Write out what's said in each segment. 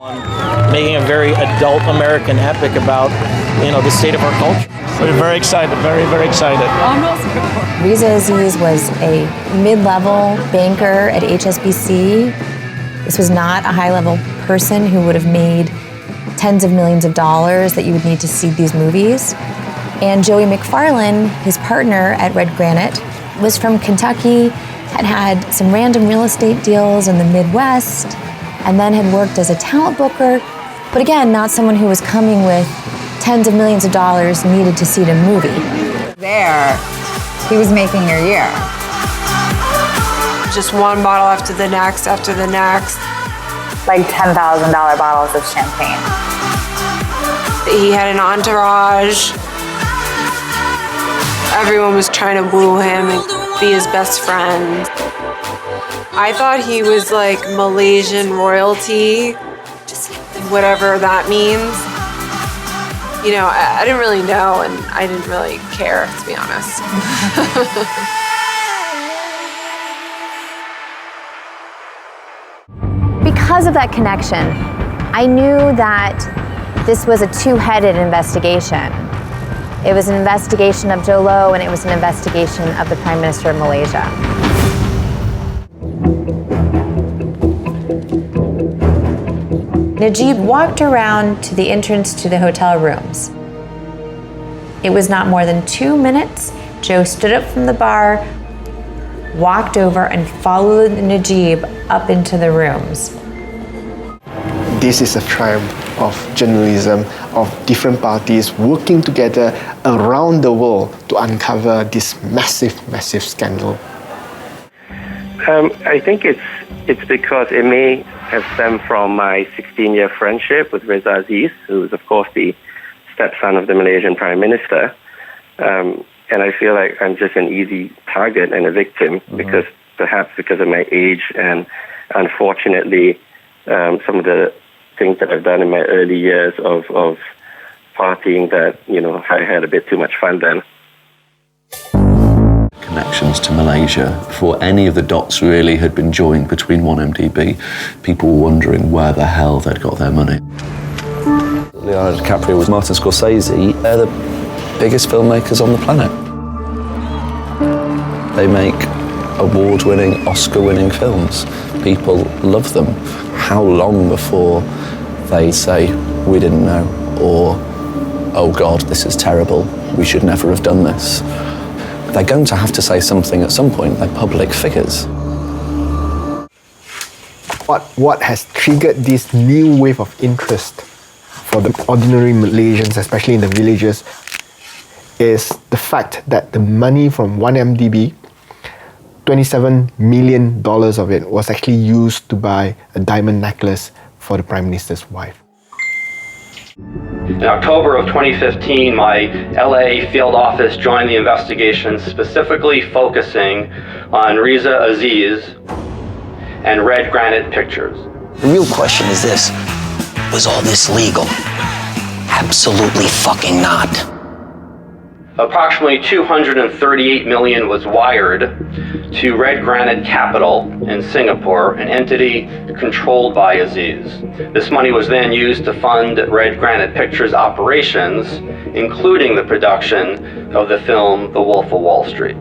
Making a very adult American epic about, the state of our culture. We're very excited, very, very excited. Razak Aziz was a mid-level banker at HSBC. This was not a high-level person who would have made tens of millions of dollars that you would need to see these movies. And Joey McFarlane, his partner at Red Granite, was from Kentucky, had had some random real estate deals in the Midwest, and then had worked as a talent booker, but again, not someone who was coming with tens of millions of dollars needed to see the movie. There, he was making your year. Just one bottle after the next, Like $10,000 bottles of champagne. He had an entourage. Everyone was trying to woo him and be his best friend. I thought he was like Malaysian royalty, whatever that means. I didn't really know, and I didn't really care, to be honest. Because of that connection, I knew that this was a two-headed investigation. It was an investigation of Joe Low, and it was an investigation of the Prime Minister of Malaysia. Najib walked around to the entrance to the hotel rooms. It was not more than 2 minutes. Joe stood up from the bar, walked over, and followed Najib up into the rooms. This is a triumph of journalism, of different parties working together around the world to uncover this massive, massive scandal. I think it's because it may have stemmed from my 16-year friendship with Razak Aziz, who is, of course, the stepson of the Malaysian Prime Minister. And I feel like I'm just an easy target and a victim perhaps because of my age and, unfortunately, some of the things that I've done in my early years of partying that, I had a bit too much fun then. Connections to Malaysia, before any of the dots really had been joined between 1MDB, people were wondering where the hell they'd got their money. Leonardo DiCaprio was Martin Scorsese. They're the biggest filmmakers on the planet. They make award-winning, Oscar-winning films. People love them. How long before they say, we didn't know, or, oh God, this is terrible, we should never have done this? They're going to have to say something at some point. They're public figures. What has triggered this new wave of interest for the ordinary Malaysians, especially in the villages, is the fact that the money from 1MDB, $27 million of it was actually used to buy a diamond necklace for the Prime Minister's wife. In October of 2015, my LA field office joined the investigation, specifically focusing on Razak Aziz and Red Granite Pictures. The real question is this: was all this legal? Absolutely fucking not. Approximately $238 million was wired to Red Granite Capital in Singapore, an entity controlled by Aziz. This money was then used to fund Red Granite Pictures' operations, including the production of the film The Wolf of Wall Street.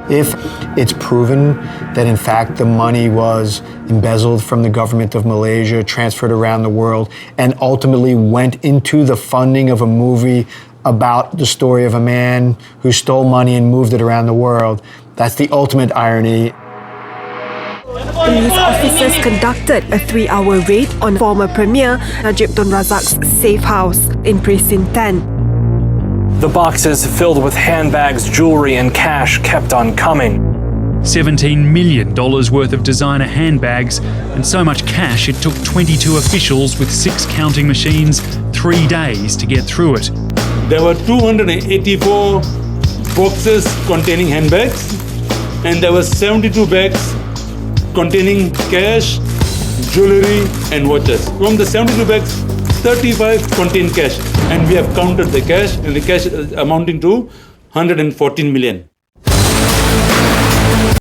If it's proven that in fact the money was embezzled from the government of Malaysia, transferred around the world, and ultimately went into the funding of a movie about the story of a man who stole money and moved it around the world, that's the ultimate irony. Police officers conducted a 3-hour raid on former Premier Najib Tun Razak's safe house in Precinct 10. The boxes filled with handbags, jewelry, and cash kept on coming. $17 million worth of designer handbags and so much cash it took 22 officials with 6 counting machines 3 days to get through it. There were 284 boxes containing handbags, and there were 72 bags containing cash, jewelry, and watches. From the 72 bags, 35 contain cash, and we have counted the cash, and the cash is amounting to 114 million.